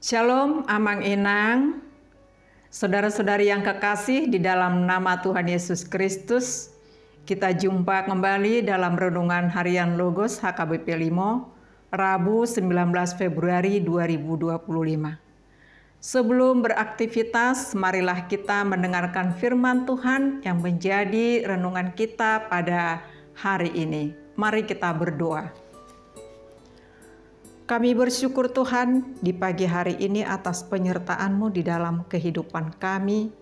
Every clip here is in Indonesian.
Shalom, Amang Inang, saudara-saudari yang kekasih di dalam nama Tuhan Yesus Kristus. Kita jumpa kembali dalam Renungan Harian Logos HKBP Limo, Rabu 19 Februari 2025. Sebelum beraktivitas, marilah kita mendengarkan firman Tuhan yang menjadi renungan kita pada hari ini. Mari kita berdoa. Kami bersyukur Tuhan di pagi hari ini atas penyertaan-Mu di dalam kehidupan kami.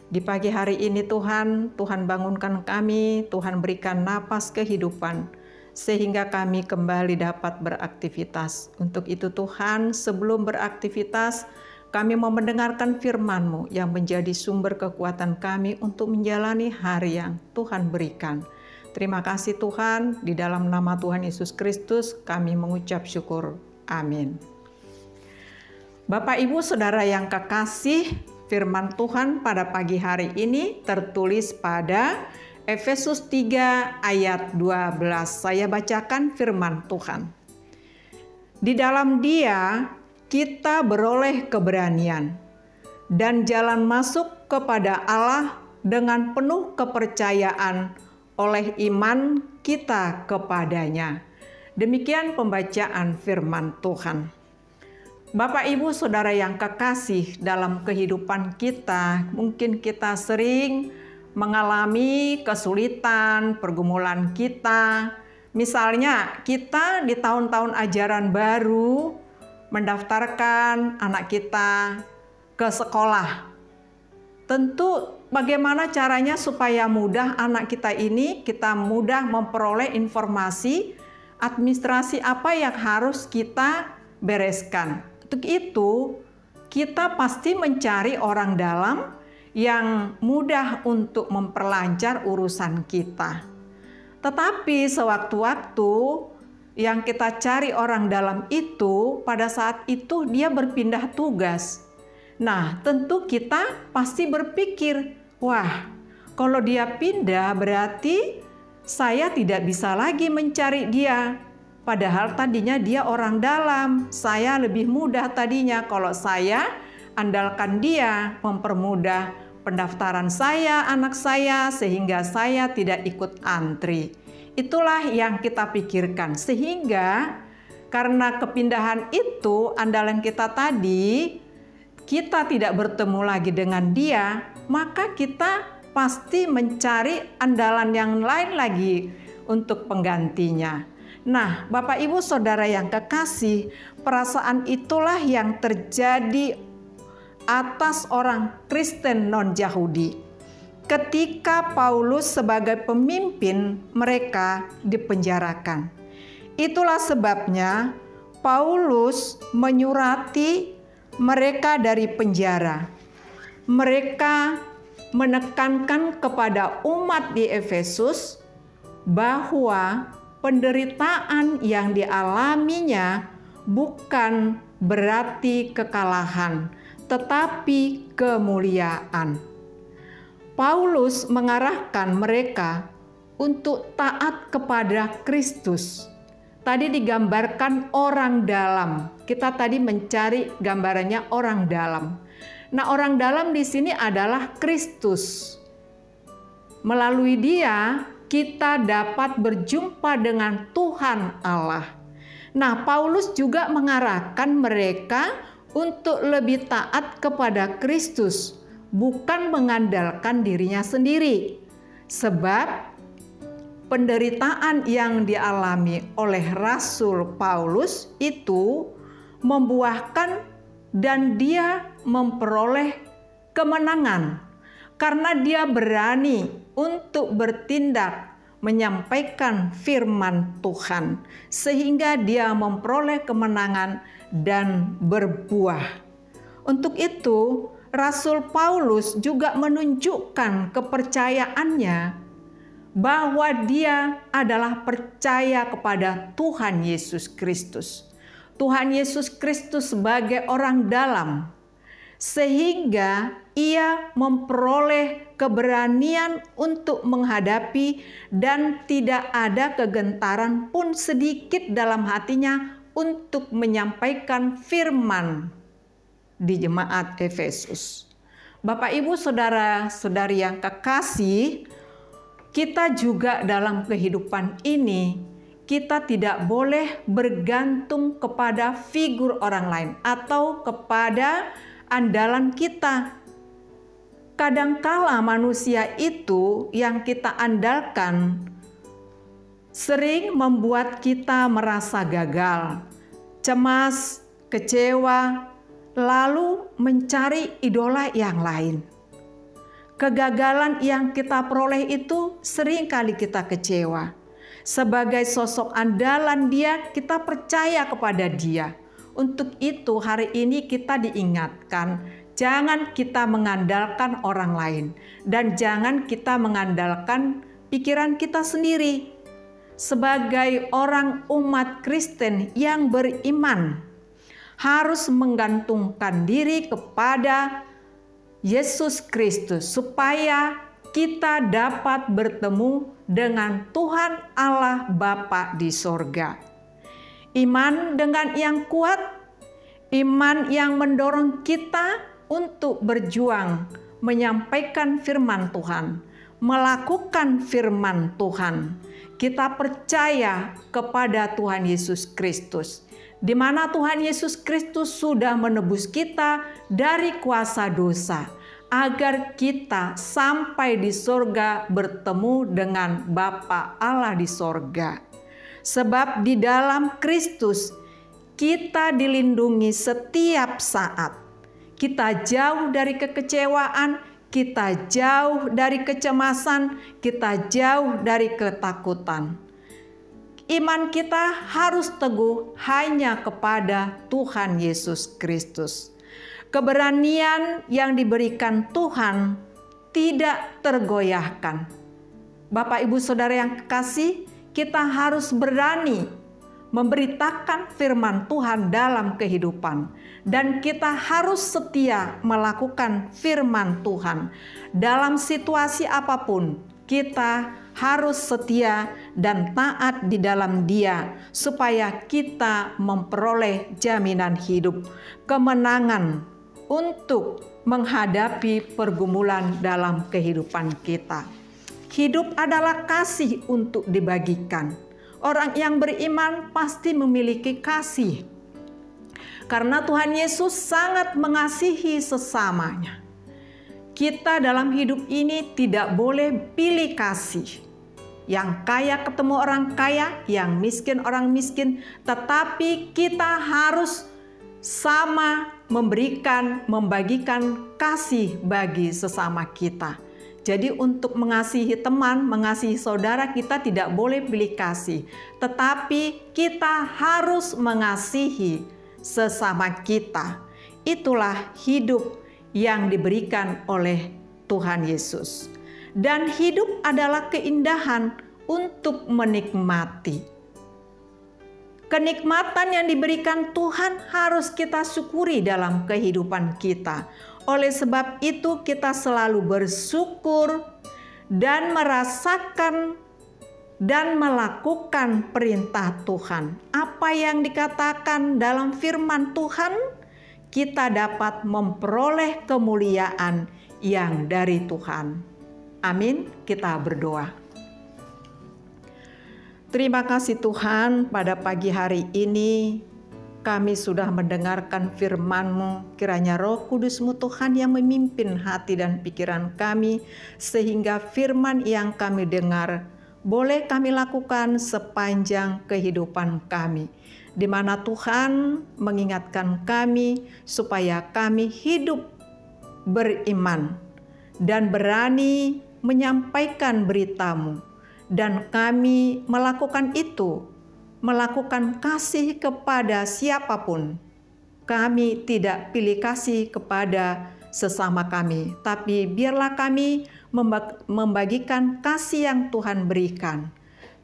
Di pagi hari ini Tuhan bangunkan kami, Tuhan berikan napas kehidupan, sehingga kami kembali dapat beraktivitas. Untuk itu Tuhan, sebelum beraktivitas, kami mau mendengarkan firman-Mu yang menjadi sumber kekuatan kami untuk menjalani hari yang Tuhan berikan. Terima kasih Tuhan, di dalam nama Tuhan Yesus Kristus kami mengucap syukur. Amin. Bapak Ibu Saudara yang kekasih, firman Tuhan pada pagi hari ini tertulis pada Efesus 3 ayat 12. Saya bacakan firman Tuhan. Di dalam Dia kita beroleh keberanian dan jalan masuk kepada Allah dengan penuh kepercayaan oleh iman kita kepadanya. Demikian pembacaan firman Tuhan. Bapak Ibu Saudara yang kekasih, dalam kehidupan kita mungkin kita sering mengalami kesulitan, pergumulan kita. Misalnya kita di tahun-tahun ajaran baru mendaftarkan anak kita ke sekolah. Tentu bagaimana caranya supaya mudah anak kita mudah memperoleh informasi administrasi apa yang harus kita bereskan. Untuk itu kita pasti mencari orang dalam yang mudah untuk memperlancar urusan kita. Tetapi sewaktu-waktu yang kita cari orang dalam itu, pada saat itu dia berpindah tugas. Nah, tentu kita pasti berpikir, wah, kalau dia pindah berarti saya tidak bisa lagi mencari dia. Padahal tadinya dia orang dalam, saya lebih mudah tadinya kalau saya andalkan dia mempermudah pendaftaran saya, anak saya, sehingga saya tidak ikut antri. Itulah yang kita pikirkan, sehingga karena kepindahan itu andalan kita tadi, kita tidak bertemu lagi dengan dia, maka kita pasti mencari andalan yang lain lagi untuk penggantinya. Nah, Bapak Ibu Saudara yang kekasih, perasaan itulah yang terjadi atas orang Kristen non-Yahudi. Ketika Paulus sebagai pemimpin mereka dipenjarakan. Itulah sebabnya Paulus menyurati mereka dari penjara. Mereka menekankan kepada umat di Efesus bahwa penderitaan yang dialaminya bukan berarti kekalahan, tetapi kemuliaan. Paulus mengarahkan mereka untuk taat kepada Kristus. Tadi digambarkan orang dalam. Kita tadi mencari gambarannya orang dalam. Nah, orang dalam di sini adalah Kristus. Melalui Dia kita dapat berjumpa dengan Tuhan Allah. Nah, Paulus juga mengarahkan mereka untuk lebih taat kepada Kristus, bukan mengandalkan dirinya sendiri. Sebab penderitaan yang dialami oleh Rasul Paulus itu membuahkan dan dia memperoleh kemenangan karena dia berani untuk bertindak menyampaikan firman Tuhan sehingga dia memperoleh kemenangan dan berbuah. Untuk itu Rasul Paulus juga menunjukkan kepercayaannya bahwa dia adalah percaya kepada Tuhan Yesus Kristus. Tuhan Yesus Kristus sebagai orang dalam, sehingga ia memperoleh keberanian untuk menghadapi dan tidak ada kegentaran pun sedikit dalam hatinya untuk menyampaikan firman di jemaat Efesus. Bapak, Ibu, saudara-saudari yang kekasih, kita juga dalam kehidupan ini, kita tidak boleh bergantung kepada figur orang lain atau kepada andalan kita. Kadangkala manusia itu yang kita andalkan sering membuat kita merasa gagal, cemas, kecewa, lalu mencari idola yang lain. Kegagalan yang kita peroleh itu sering kali kita kecewa. Sebagai sosok andalan dia, kita percaya kepada dia. Untuk itu hari ini kita diingatkan, jangan kita mengandalkan orang lain dan jangan kita mengandalkan pikiran kita sendiri. Sebagai orang umat Kristen yang beriman, harus menggantungkan diri kepada Yesus Kristus supaya kita dapat bertemu dengan Tuhan Allah Bapa di sorga. Iman dengan yang kuat, iman yang mendorong kita untuk berjuang menyampaikan firman Tuhan, melakukan firman Tuhan. Kita percaya kepada Tuhan Yesus Kristus, di mana Tuhan Yesus Kristus sudah menebus kita dari kuasa dosa, agar kita sampai di sorga bertemu dengan Bapa Allah di sorga. Sebab di dalam Kristus kita dilindungi setiap saat. Kita jauh dari kekecewaan, kita jauh dari kecemasan, kita jauh dari ketakutan. Iman kita harus teguh hanya kepada Tuhan Yesus Kristus. Keberanian yang diberikan Tuhan tidak tergoyahkan. Bapak, Ibu, Saudara yang kekasih, kita harus berani memberitakan firman Tuhan dalam kehidupan. Dan kita harus setia melakukan firman Tuhan. Dalam situasi apapun, kita harus setia dan taat di dalam Dia, supaya kita memperoleh jaminan hidup, kemenangan untuk menghadapi pergumulan dalam kehidupan kita. Hidup adalah kasih untuk dibagikan. Orang yang beriman pasti memiliki kasih, karena Tuhan Yesus sangat mengasihi sesamanya. Kita dalam hidup ini tidak boleh pilih kasih. Yang kaya ketemu orang kaya, yang miskin orang miskin, tetapi kita harus sama membagikan kasih bagi sesama kita. Jadi untuk mengasihi teman, mengasihi saudara, kita tidak boleh pilih kasih, tetapi kita harus mengasihi sesama kita. Itulah hidup yang diberikan oleh Tuhan Yesus. Dan hidup adalah keindahan untuk menikmati. Kenikmatan yang diberikan Tuhan harus kita syukuri dalam kehidupan kita. Oleh sebab itu kita selalu bersyukur dan merasakan dan melakukan perintah Tuhan. Apa yang dikatakan dalam firman Tuhan, kita dapat memperoleh kemuliaan yang dari Tuhan. Amin. Kita berdoa. Terima kasih Tuhan, pada pagi hari ini kami sudah mendengarkan firman-Mu. Kiranya Roh Kudus-Mu Tuhan yang memimpin hati dan pikiran kami, sehingga firman yang kami dengar boleh kami lakukan sepanjang kehidupan kami, di mana Tuhan mengingatkan kami supaya kami hidup beriman dan berani menyampaikan berita-Mu, dan kami melakukan itu, melakukan kasih kepada siapapun. Kami tidak pilih kasih kepada sesama kami, tapi biarlah kami membagikan kasih yang Tuhan berikan.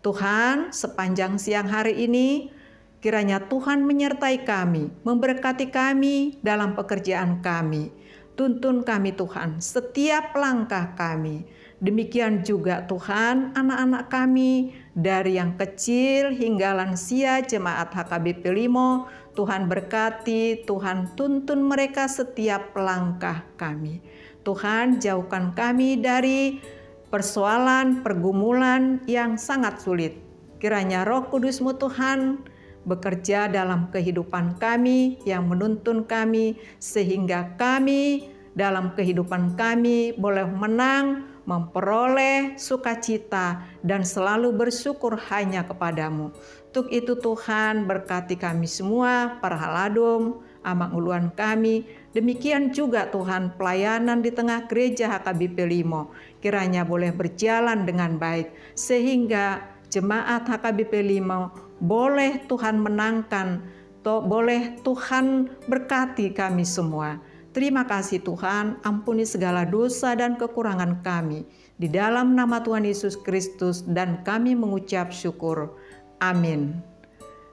Tuhan, sepanjang siang hari ini, kiranya Tuhan menyertai kami, memberkati kami dalam pekerjaan kami. Tuntun kami Tuhan, setiap langkah kami. Demikian juga Tuhan, anak-anak kami dari yang kecil hingga lansia jemaat HKBP Limo, Tuhan berkati, Tuhan tuntun mereka setiap langkah kami. Tuhan jauhkan kami dari persoalan, pergumulan yang sangat sulit. Kiranya Roh Kudus-Mu Tuhan bekerja dalam kehidupan kami yang menuntun kami, sehingga kami dalam kehidupan kami boleh menang, memperoleh sukacita, dan selalu bersyukur hanya kepadamu. Untuk itu Tuhan berkati kami semua, para haladum, amang uluan kami. Demikian juga Tuhan pelayanan di tengah gereja HKBP Limo. Kiranya boleh berjalan dengan baik, sehingga jemaat HKBP Limo boleh Tuhan menangkan, boleh Tuhan berkati kami semua. Terima kasih Tuhan, ampuni segala dosa dan kekurangan kami. Di dalam nama Tuhan Yesus Kristus dan kami mengucap syukur. Amin.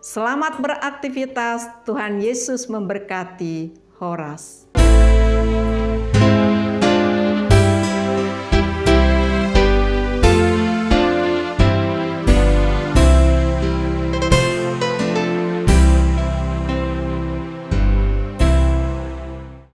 Selamat beraktivitas, Tuhan Yesus memberkati. Horas.